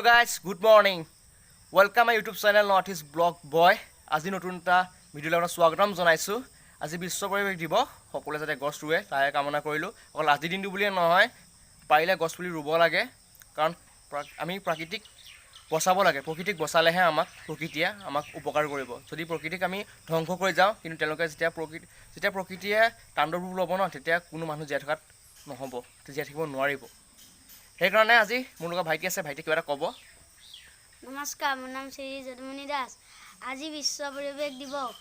So guys, good morning. Welcome my YouTube channel Northeast Blog Boy. আজি নতুন এটা ভিডিঅ'লৈ আপোনাক স্বাগতম জনাইছোঁ। আজি বিশ্ব পৰিৱেশ দিৱস, সকলোৱে যাতে গছ ৰুৱে তাৰে কামনা কৰিলোঁ। অকল আজি দিনটো বুলিয়ে নহয়, পাৰিলে গছপুলি ৰুব লাগে, কাৰণ আমি প্ৰাকৃতিক বচাব লাগে। প্ৰকৃতিক বচালেহে প্ৰকৃতিয়ে আমাক উপকাৰ কৰিব। যদি প্ৰকৃতিক আমি ধ্বংস কৰি যাওঁ, কিন্তু তেওঁলোকে যেতিয়া প্ৰকৃতিয়ে তাণ্ডৱ ৰূপ ল'ব ন, তেতিয়া কোনো মানুহ জীয়াই থকাত নহ'ব, জীয়াই থাকিব নোৱাৰিব। সেইকাৰণে আজি মোৰ লগত ভাইটি আছে, ভাইটি কিবা এটা ক'ব। নমস্কাৰ, মোৰ নাম শ্ৰী যদুমণি দাস। আজি বিশ্ব পৰিৱেশ দিৱস,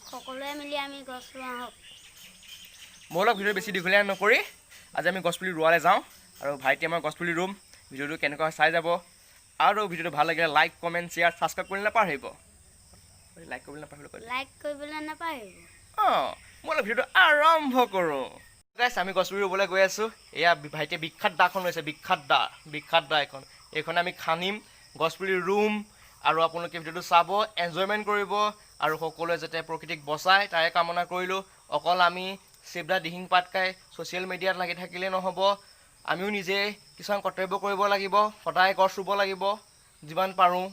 সকলোৱে মিলি আমি গছ ৰোৱা হওক। মোৰ অলপ ভিডিঅ' বেছি দীঘলীয়া নকৰি আজি আমি গছপুলি ৰোৱালৈ যাওঁ, আৰু ভাইটি আমাৰ গছপুলি ৰুম। ভিডিঅ'টো কেনেকুৱা হয় চাই যাব, আৰু ভিডিঅ'টো ভাল লাগিলে লাইক কমেণ্ট শ্বেয়াৰ ছাবস্ক্ৰাইব কৰিবলৈ নাপাহৰিব। লাইক কৰিবলৈ নাপাহৰিব। অঁ, মই অলপ ভিডিঅ'টো আৰম্ভ কৰোঁ। গাইছ, আমি গছপুলি ৰুবলৈ গৈ আছোঁ। এয়া ভাইটিয়ে বিখ্যাত দাখন লৈছে, বিখ্যাত দা এইখনে আমি খান্দিম, গছপুলি ৰুম, আৰু আপোনালোকে ভিডিঅ'টো চাব, এনজয়মেণ্ট কৰিব, আৰু সকলোৱে যাতে প্ৰকৃতিক বচায় তাৰে কামনা কৰিলোঁ। অকল আমি save the Dihing Patkai social মিডিয়াত লাগি থাকিলেই নহ'ব, আমিও নিজে কিছুমান কৰ্তব্য কৰিব লাগিব। সদায় গছ ৰুব লাগিব যিমান পাৰোঁ,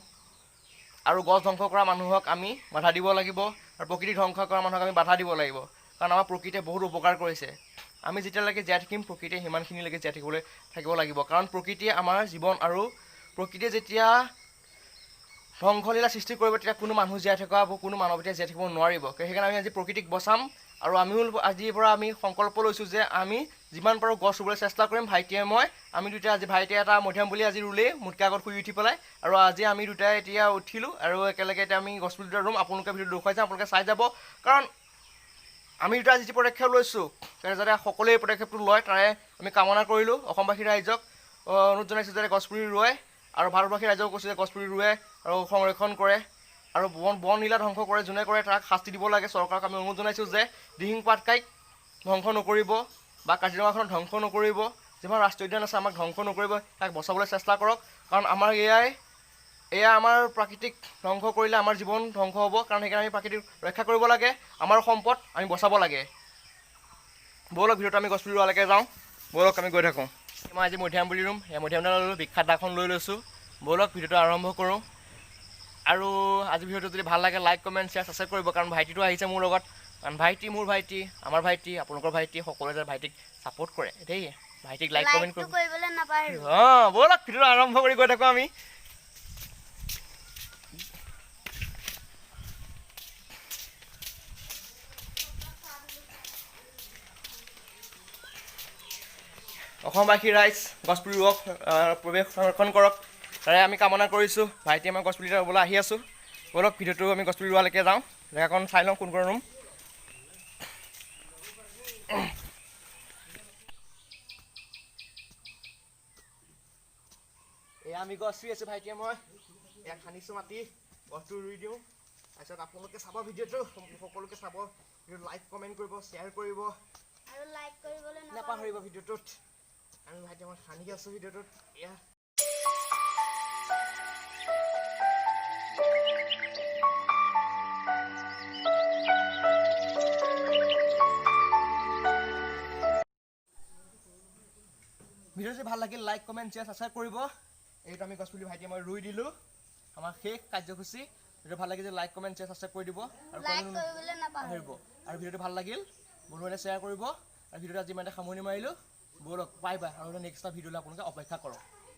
আৰু গছ ধ্বংস কৰা মানুহক আমি বাধা দিব লাগিব, আৰু প্ৰকৃতি ধ্বংস কৰা মানুহক আমি বাধা দিব লাগিব, কাৰণ আমাৰ প্ৰকৃতিয়ে বহুত উপকাৰ কৰিছে। আমি যেতিয়ালৈকে জীয়াই থাকিম, প্ৰকৃতিয়ে সিমানখিনিলৈকে জীয়াই থাকিব লাগিব, কাৰণ প্ৰকৃতিয়ে আমাৰ জীৱন, আৰু প্ৰকৃতিয়ে যেতিয়া ধ্বংসলীলা সৃষ্টি কৰিব, তেতিয়া কোনো মানুহ জীয়াই থকা কোনো মানৱীয়তা জীয়াই থাকিব নোৱাৰিব। সেইকাৰণে আমি আজি প্ৰকৃতিক বচাম, আৰু আমিও আজিৰ পৰা আমি সংকল্প লৈছোঁ যে আমি যিমান পাৰোঁ গছ ৰুবলৈ চেষ্টা কৰিম। ভাইটিয়ে আমি দুটাই আজি, ভাইটিয়ে এটা মধ্যম বুলি আজি ৰুলেই মোতকৈ আগত শুই উঠি পেলাই, আৰু আজি আমি দুটাই এতিয়া উঠিলোঁ, আৰু একেলগে এতিয়া আমি গছপুলি দুটা ৰুম। আপোনালোকে ভিডিঅ'টো দেখুৱাই যাম, আপোনালোকে চাই যাব, কাৰণ আমি দুটা যি পদক্ষেপ লৈছোঁ, যাতে সকলোৱে এই পদক্ষেপটো লয় তাৰে আমি কামনা কৰিলোঁ। অসমবাসী ৰাইজক অনুৰোধ জনাইছোঁ যাতে গছপুলি ৰুৱে, আৰু ভাৰতবাসী ৰাইজক কৈছোঁ যে গছপুলি ৰুৱে আৰু সংৰক্ষণ কৰে, আৰু বন নীলা ধ্বংস কৰে, যোনে কৰে তাক শাস্তি দিব লাগে। চৰকাৰক আমি অনুৰোধ জনাইছোঁ যে দিহিং পাটকাইক ধ্বংস নকৰিব, বা কাজিৰঙাখনক ধ্বংস নকৰিব, যিমান ৰাষ্ট্ৰীয় উদ্যান আছে আমাক ধ্বংস নকৰিব, তাক বচাবলৈ চেষ্টা কৰক, কাৰণ আমাৰ এয়া আমাৰ প্ৰাকৃতিক ধ্বংস কৰিলে আমাৰ জীৱন ধ্বংস হ'ব। কাৰণ সেইকাৰণে আমি প্ৰাকৃতিক ৰক্ষা কৰিব লাগে, আমাৰ সম্পদ আমি বচাব লাগে। ব'লক ভিডিঅ'টো আমি গছপুলি ৰোৱালৈকে যাওঁ, ব'লক আমি গৈ থাকোঁ। মই আজি মধিয়াম বুলি ৰুম, সেই মধিয়ামডাল ল'লোঁ, বিখ্যাত দাখন লৈ লৈছোঁ। ব'লক ভিডিঅ'টো আৰম্ভ কৰোঁ, আৰু আজি ভিডিঅ'টো যদি ভাল লাগে লাইক কমেণ্ট শ্বেয়াৰ ছাবস্ক্ৰাইব কৰিব, কাৰণ ভাইটিটো আহিছে মোৰ লগত, কাৰণ ভাইটি মোৰ ভাইটি, আমাৰ ভাইটি, আপোনালোকৰ ভাইটি, সকলোৱে যাতে ভাইটিক ছাপোৰ্ট কৰে দেই, ভাইটিক লাইক কমেণ্ট কৰিবলৈ নাপাহৰিব। অঁ, ব'লক ভিডিঅ'টো আৰম্ভ কৰি গৈ থাকোঁ আমি। অসমবাসী ৰাইজ গছপুলি ৰুৱক, পৰিৱেশ সংৰক্ষণ কৰক, তাৰে আমি কামনা কৰিছোঁ। ভাইটি আমাৰ গছপুলি ৰুবলৈ আহি আছোঁ, ব'লক ভিডিঅ'টো আমি গছপুলি ৰোৱালৈকে যাওঁ। জেগাকণ চাই লওঁ কোন ৰুম। এয়া আমি গছ ৰুই আছোঁ, ভাইটিয়ে মই এয়া খান্দিছোঁ মাটি, গছটো ৰুই দিওঁ। তাৰপিছত আপোনালোকে চাব ভিডিঅ'টো, সকলোকে চাব, ভিডিঅ'টো লাইক কমেণ্ট কৰিব, শ্বেয়াৰ কৰিব, আৰু লাইক কৰিবলৈ নাপাহৰিব। ভিডিঅ'টোত আমি ভাইটি মই খান্দি আছোঁ ভিডিঅ'টোত। এয়া ভিডিঅ' যদি ভাল লাগিল লাইক কমেণ্ট শ্বেয়াৰ ছাবস্ক্ৰাইব কৰিব। এইটো আমি গছপুলি ভাইটিয়ে মই ৰুই দিলোঁ, আমাৰ শেষ কাৰ্যসূচী। ভিডিঅ' ভাল লাগিল যে লাইক কমেণ্ট শ্বেয়াৰ ছাবস্ক্ৰাইব কৰি দিব, আৰু নাপাহৰিব। আৰু ভিডিঅ'টো ভাল লাগিল বন্ধুসকলে শ্বেয়াৰ কৰিব, আৰু ভিডিঅ'টো আজি ইমানতে সামৰণি মাৰিলোঁ। ব'লক বাই বাই, আৰু নেক্সট এটা ভিডিঅ'লৈ আপোনালোকে অপেক্ষা কৰক।